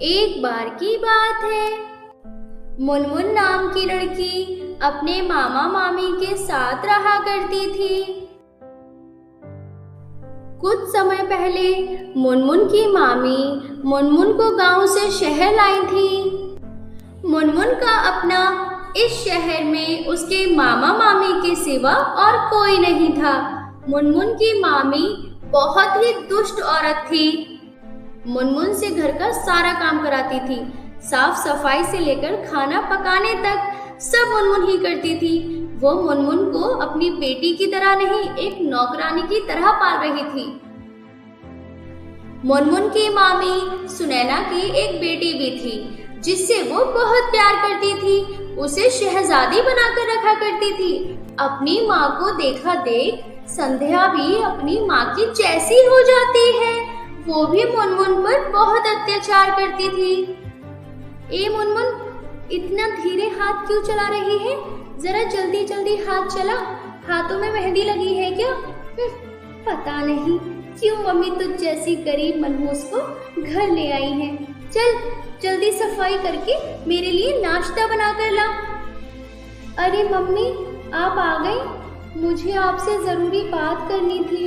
एक बार की बात है, मुनमुन नाम की लड़की अपने मामा मामी के साथ रहा करती थी। कुछ समय पहले मुनमुन की मामी मुनमुन को गांव से शहर लाई थी। मुनमुन का अपना इस शहर में उसके मामा मामी के सिवा और कोई नहीं था। मुनमुन की मामी बहुत ही दुष्ट औरत थी। मुनमुन से घर का सारा काम कराती थी, साफ सफाई से लेकर खाना पकाने तक सब मुनमुन ही करती थी। वो मुनमुन को अपनी बेटी की तरह नहीं, एक नौकरानी की तरह पाल रही थी। मुनमुन की मामी सुनैना की एक बेटी भी थी, जिससे वो बहुत प्यार करती थी। उसे शहजादी बनाकर रखा करती थी। अपनी माँ को देखा देख संध्या भी अपनी माँ की जैसी हो जाती है। वो भी मुनमुन पर बहुत अत्याचार करती थी। ए मुनमुन, इतना धीरे हाथ क्यों चला रही है? जरा जल्दी जल्दी हाथ चला। हाथों में मेहंदी लगी है क्या? पता नहीं क्यों मम्मी तुझ जैसी गरीब मनहूस को घर ले आई है। चल जल्दी सफाई करके मेरे लिए नाश्ता बना कर ला। अरे मम्मी, आप आ गई? मुझे आपसे जरूरी बात करनी थी।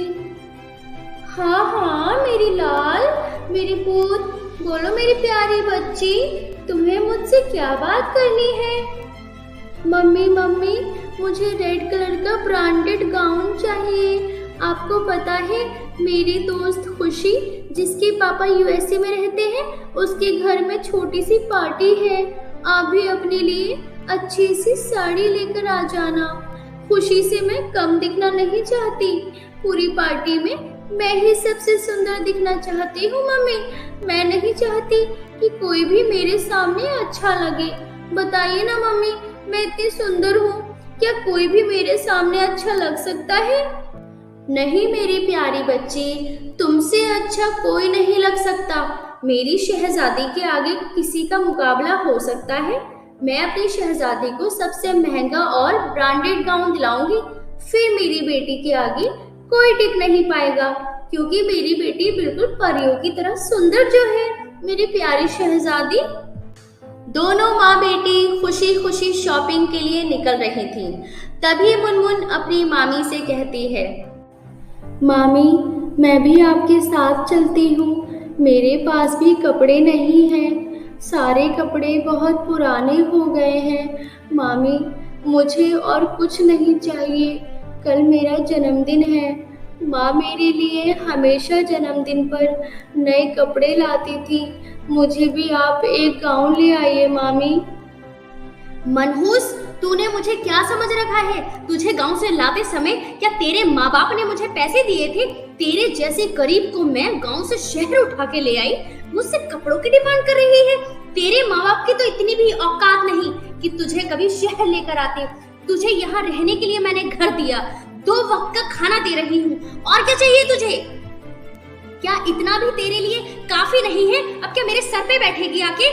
हाँ हाँ मेरी लाल, मेरी पूत, बोलो मेरी प्यारी बच्ची, तुम्हें मुझसे क्या बात करनी है? मम्मी मम्मी, मुझे रेड कलर का ब्रांडेड गाउन चाहिए। आपको पता है, मेरी दोस्त खुशी, जिसके पापा यूएसए में रहते हैं, उसके घर में छोटी सी पार्टी है। आप भी अपने लिए अच्छी सी साड़ी लेकर आ जाना। खुशी से मैं कम दिखना नहीं चाहती। पूरी पार्टी में मैं ही सबसे सुंदर दिखना चाहती हूँ मम्मी। मैं नहीं चाहती कि कोई भी मेरे सामने अच्छा लगे। बताइए ना मम्मी, मैं इतनी सुंदर हूँ, क्या कोई भी मेरे सामने अच्छा लग सकता है? नहीं मेरी प्यारी बच्ची, तुमसे अच्छा कोई नहीं लग सकता। मेरी शहजादी के आगे किसी का मुकाबला हो सकता है? मैं अपनी शहजादी को सबसे महंगा और ब्रांडेड गाउन दिलाऊंगी, फिर मेरी बेटी के आगे कोई टिक नहीं पाएगा, क्योंकि मेरी बेटी बिल्कुल परियों की तरह सुंदर जो है, मेरी प्यारी शहजादी। दोनों माँ बेटी खुशी खुशी शॉपिंग के लिए निकल रही थीं। तभी मुनमुन अपनी मामी से कहती है, मामी, मैं भी आपके साथ चलती हूँ। मेरे पास भी कपड़े नहीं हैं, सारे कपड़े बहुत पुराने हो गए हैं। मामी, मुझे और कुछ नहीं चाहिए। कल मेरा जन्मदिन है। माँ मेरे लिए हमेशा जन्मदिन पर नए कपड़े लाती थी। मुझे भी आप एक गाउन ले आइए मामी। मनहूस, तूने मुझे क्या समझ रखा है? तुझे गांव से लाते समय क्या तेरे माँ बाप ने मुझे पैसे दिए थे? तेरे जैसे गरीब को मैं गांव से शहर उठा के ले आई, मुझसे कपड़ों की डिमांड कर रही है? तेरे माँ बाप की तो इतनी भी औकात नहीं कि तुझे कभी शहर लेकर आते। तुझे यहाँ रहने के लिए मैंने घर दिया, 2 वक्त का खाना दे रही हूँ, और क्या चाहिए तुझे? क्या इतना भी तेरे लिए काफी नहीं है? अब क्या मेरे सर पे बैठेगी आके?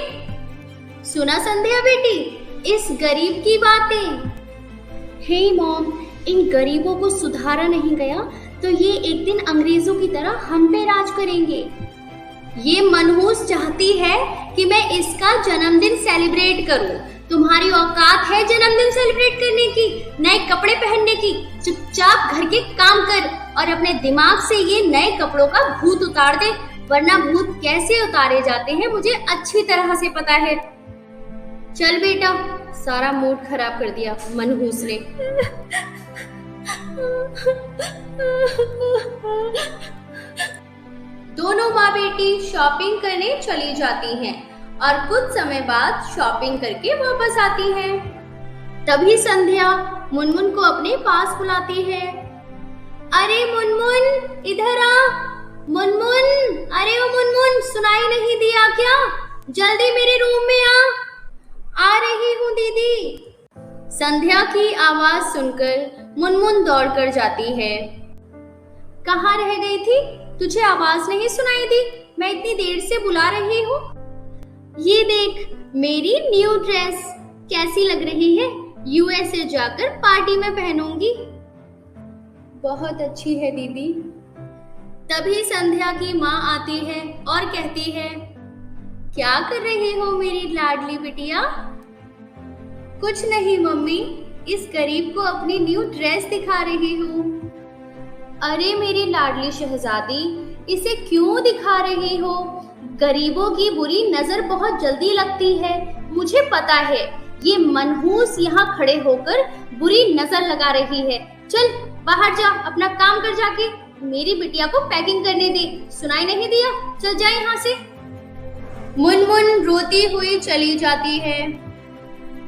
सुना संध्या बेटी, इस गरीब की बातें। हे मॉम, इन गरीबों को सुधारा नहीं गया तो ये एक दिन अंग्रेजों की तरह हम पे राज करेंगे। ये मनहूस चाहती है कि मैं इसका जन्मदिन सेलिब्रेट करूं। तुम्हारी औकात है जन्मदिन सेलिब्रेट करने की, नए कपड़े पहनने की? चुपचाप घर के काम कर और अपने दिमाग से ये नए कपड़ों का भूत उतार दे, वरना भूत कैसे उतारे जाते हैं मुझे अच्छी तरह से पता है। चल बेटा, सारा मूड खराब कर दिया मनहूस ने। दोनों माँ बेटी शॉपिंग करने चली जाती हैं और कुछ समय बाद शॉपिंग करके वापस आती हैं। तभी संध्या मुनमुन को अपने पास बुलाती है। अरे मुनमुन, इधर आ। मुनमुन, अरे ओ मुनमुन, सुनाई नहीं दिया क्या? जल्दी मेरे रूम में आ रही हूँ दीदी। संध्या की आवाज सुनकर मुनमुन दौड़कर जाती है। कहाँ रह गई थी? तुझे आवाज नहीं सुनाई दी? मैं इतनी देर से बुला रही हूँ। ये देख मेरी न्यू ड्रेस, कैसी लग रही है? यूएसए जाकर पार्टी में पहनूंगी। बहुत अच्छी है दीदी। तभी संध्या की माँ आती है और कहती है, क्या कर रही हो मेरी लाडली बिटिया? कुछ नहीं मम्मी, इस गरीब को अपनी न्यू ड्रेस दिखा रही हूँ। अरे मेरी लाडली शहजादी, इसे क्यों दिखा रही हो? गरीबों की बुरी नजर बहुत जल्दी लगती है, मुझे पता है। ये मनहूस यहाँ खड़े होकर बुरी नजर लगा रही है। चल बाहर जा, अपना काम कर जाके। मेरी बिटिया को पैकिंग करने दे। सुनाई नहीं दिया? चल जा यहाँ से। मुनमुन रोती हुई चली जाती है।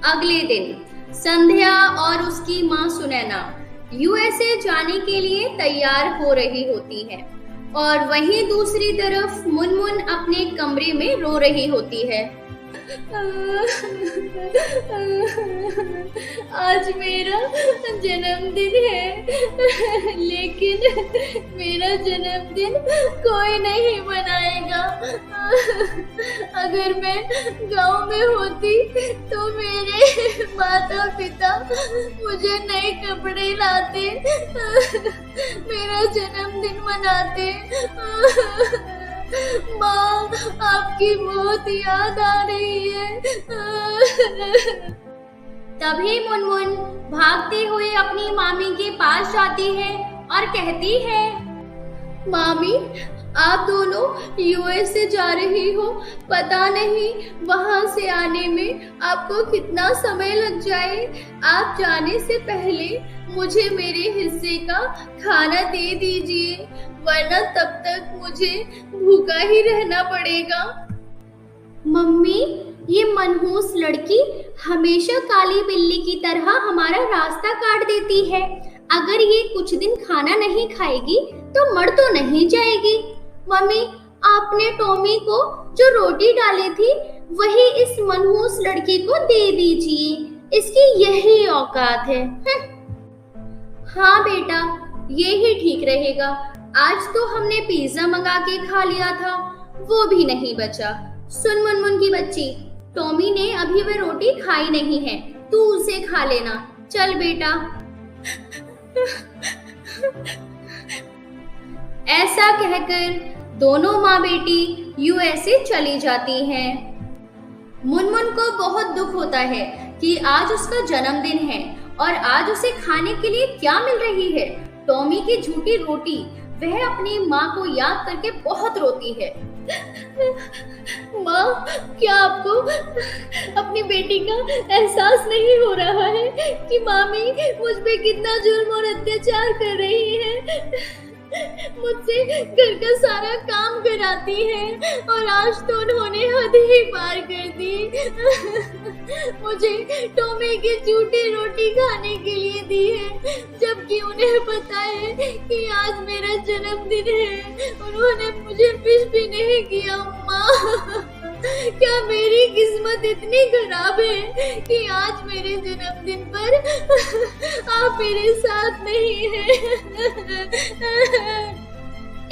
अगले दिन संध्या और उसकी माँ सुनैना यूएसए जाने के लिए तैयार हो रही होती है और वहीं दूसरी तरफ मुनमुन अपने कमरे में रो रही होती है। आज मेरा जन्मदिन है, लेकिन मेरा जन्मदिन कोई नहीं मनाएगा। अगर मैं गांव में होती तो मेरे माता पिता मुझे नए कपड़े लाते, मेरा जन्मदिन मनाते। माँ, आपकी बहुत याद आ रही है। तभी मुनमुन भागती हुई अपनी मामी के पास जाती है और कहती है, मामी, आप दोनों यूएसए जा रही हो, पता नहीं वहां से आने में आपको कितना समय लग जाए। आप जाने से पहले मुझे मेरे हिस्से का खाना दे दीजिए, वरना तब तक मुझे भूखा ही रहना पड़ेगा। मम्मी, ये मनहूस लड़की हमेशा काली बिल्ली की तरह हमारा रास्ता काट देती है। अगर ये कुछ दिन खाना नहीं खाएगी तो मर तो नहीं जाएगी। मम्मी, आपने टॉमी को जो रोटी डाली थी वही इस मनहूस लड़की को दे दीजिए, इसकी यही औकात है। हाँ बेटा, ये ही ठीक रहेगा। आज तो हमने पिज्जा मंगा के खा लिया था, वो भी नहीं बचा। सुन मुनमुन की बच्ची, टॉमी ने अभी वह रोटी खाई नहीं है, तू उसे खा लेना। चल बेटा। ऐसा कहकर दोनों माँ बेटी यूएसए चली जाती हैं। मुनमुन को बहुत दुख होता है कि आज उसका जन्मदिन है और आज उसे खाने के लिए क्या मिल रही है? टॉमी की झूठी रोटी। वह अपनी माँ को याद करके बहुत रोती है। माँ, क्या आपको अपनी बेटी का एहसास नहीं हो रहा है कि मामी मुझ पे कितना जुल्म और अत्याचार कर रही है? मुझसे घर का सारा काम कराती है और आज तो उन्होंने हद ही पार कर दी। मुझे टॉमी की झूठी रोटी खाने के लिए दी है, जबकि उन्हें पता है कि आज मेरा जन्मदिन है। उन्होंने मुझे विश भी नहीं किया। माँ, क्या मेरी किस्मत इतनी खराब है कि आज मेरे जन्मदिन पर आप मेरे साथ नहीं हैं?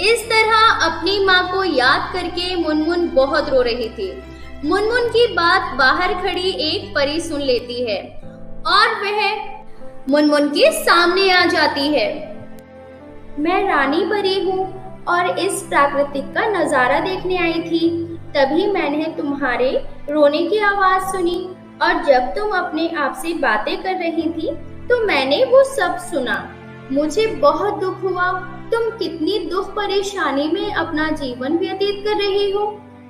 इस तरह अपनी माँ को याद करके मुनमुन बहुत रो रही थी। मुनमुन की बात बाहर खड़ी एक परी सुन लेती है और वह मुनमुन के सामने आ जाती है। मैं रानी परी हूँ और इस प्राकृतिक का नजारा देखने आई थी। तभी मैंने तुम्हारे रोने की आवाज सुनी और जब तुम अपने आप से बातें कर रही थी तो मैंने वो सब सुना। मुझे बहुत दुख हुआ। तुम कितनी दुख परेशानी में अपना जीवन व्यतीत कर रही हो।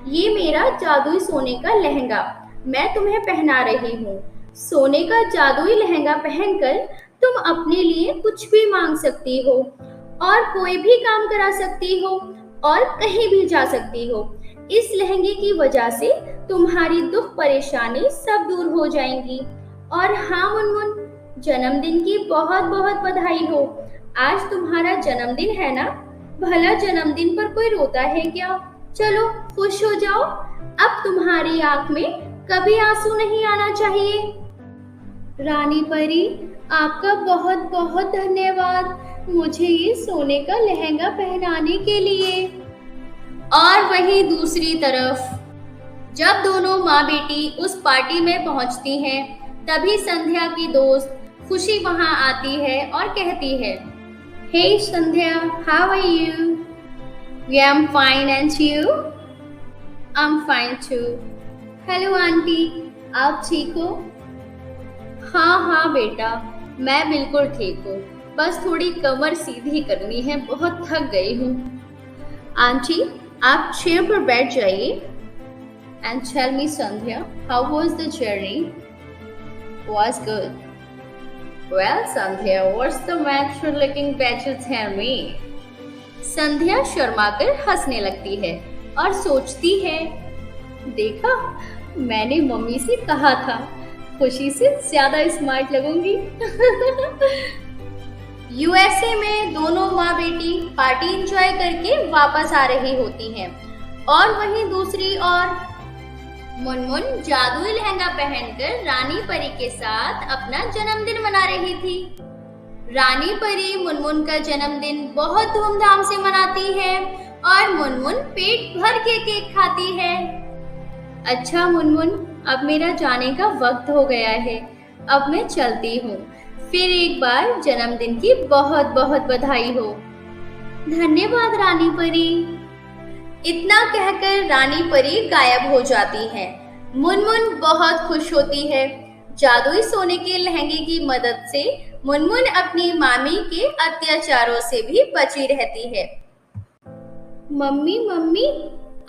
ये मेरा जादुई सोने का लहंगा मैं तुम्हें पहना रही हूँ। सोने का जादुई लहंगा पहनकर तुम अपने लिए कुछ भी मांग सकती हो और कोई भी काम करा सकती हो और कहीं भी जा सकती हो। इस लहंगे की वजह से तुम्हारी दुख परेशानी सब दूर हो जाएंगी। और हाँ मुनमुन, जन्मदिन की बहुत बहुत बधाई हो। आज तुम्हारा जन्मदिन है ना? भला जन्मदिन पर कोई रोता है क्या? चलो खुश हो जाओ। अब तुम्हारी आंख में कभी आंसू नहीं आना चाहिए। रानी परी, आपका बहुत बहुत धन्यवाद मुझे ये सोने का लहंगा पहनाने के लिए। और वहीं दूसरी तरफ जब दोनों माँ बेटी उस पार्टी में पहुंचती हैं, तभी संध्या की दोस्त खुशी वहां आती है और कहती है, hey Sandhya, how are you? I am fine and you? I'm fine too. Hello aunty, आप ठीक हो? हाँ हाँ बेटा, मैं बिल्कुल ठीक हूँ। बस थोड़ी कमर सीधी करनी है, बहुत थक गई हूँ। आंटी, आप चेयर पर बैठ जाइए। And tell me, Sandhya, how was the journey? Was good. Well, Sandhya, what's the matter looking better than me? संध्या शर्माकर हंसने लगती है और सोचती है, देखा, मैंने मम्मी से कहा था, खुशी से ज्यादा स्मार्ट लगूंगी। यूएसए में दोनों माँ बेटी पार्टी एंजॉय करके वापस आ रही होती हैं और वहीं दूसरी ओर मुनमुन जादुई लहंगा पहनकर रानी परी के साथ अपना जन्मदिन मना रही थी। रानी परी मुनमुन का जन्मदिन बहुत धूमधाम से मनाती है और मुनमुन पेट भर के केक खाती है। अच्छा मुनमुन, अब मेरा जाने का वक्त हो गया है, अब मैं चलती हूँ। फिर एक बार जन्मदिन की बहुत बहुत बधाई हो। धन्यवाद रानी परी। इतना कहकर रानी परी गायब हो जाती है। मुनमुन बहुत खुश होती है। जादुई सोने के लहंगे की मदद से मुनमुन अपनी मामी के अत्याचारों से भी बची रहती है। मम्मी मम्मी,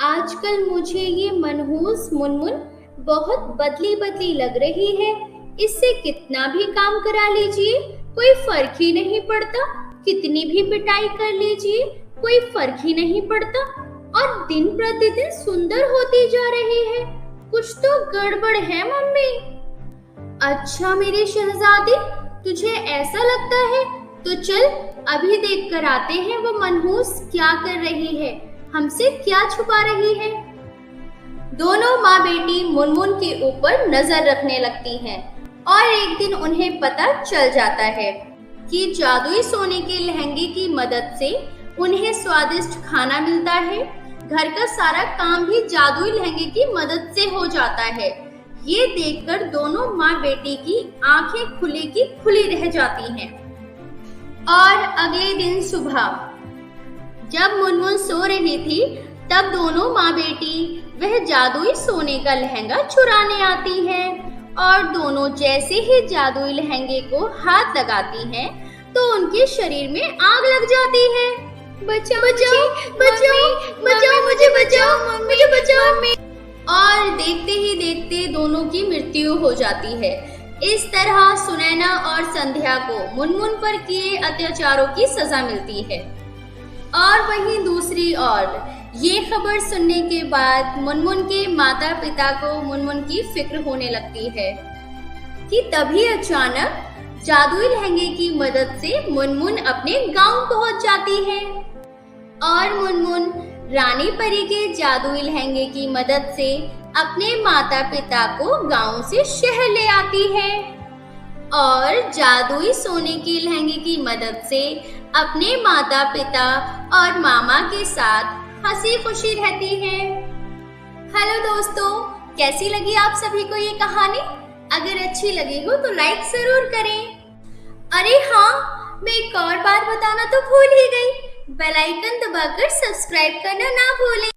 आजकल मुझे ये मनहूस मुनमुन बहुत बदली बदली लग रही है। इससे कितना भी काम करा लीजिए कोई फर्क ही नहीं पड़ता, कितनी भी पिटाई कर लीजिए कोई फर्क ही नहीं पड़ता और दिन प्रतिदिन सुंदर होती जा रही है। कुछ तो गड़बड़ है मम्मी। अच्छा मेरे शहजादे, तुझे ऐसा लगता है तो चल अभी देख कर आते हैं वो मनहूस क्या कर रही है, हमसे क्या छुपा रही है। दोनों माँ बेटी मुनमुन के ऊपर नजर रखने लगती हैं और एक दिन उन्हें पता चल जाता है कि जादुई सोने के लहंगे की मदद से उन्हें स्वादिष्ट खाना मिलता है। घर का सारा काम भी जादुई लहंगे की मदद से हो जाता है। ये देखकर दोनों माँ बेटी की आंखें खुली की खुली रह जाती हैं। और अगले दिन सुबह जब मुनमुन सो रही थी तब दोनों माँ बेटी वह जादुई सोने का लहंगा चुराने आती हैं और दोनों जैसे ही जादुई लहंगे को हाथ लगाती हैं तो उनके शरीर में आग लग जाती है। बचाओ बचाओ बचाओ बचाओ, मुझे बचाओ मम्मी, मुझे बचाओ मम्मी। और देखते ही देखते दोनों की मृत्यु हो जाती है। इस तरह सुनैना और संध्या को मुनमुन पर किए अत्याचारों की सजा मिलती है। और वहीं दूसरी ओर ये खबर सुनने के बाद मुनमुन के माता पिता को मुनमुन की फिक्र होने लगती है कि तभी अचानक जादुई लहंगे की मदद से मुनमुन अपने गांव पहुंच जाती है और मुनमुन रानी परी के जादुई लहंगे की मदद से अपने माता पिता को गांव से शहर ले आती है और जादुई सोने के लहंगे की मदद से अपने माता पिता और मामा के साथ हंसी खुशी रहती है। हेलो दोस्तों, कैसी लगी आप सभी को ये कहानी? अगर अच्छी लगी हो तो लाइक जरूर करें। अरे हाँ, मैं एक और बात बताना तो भूल ही गई, बेल आइकन दबाकर सब्सक्राइब करना ना भूलें।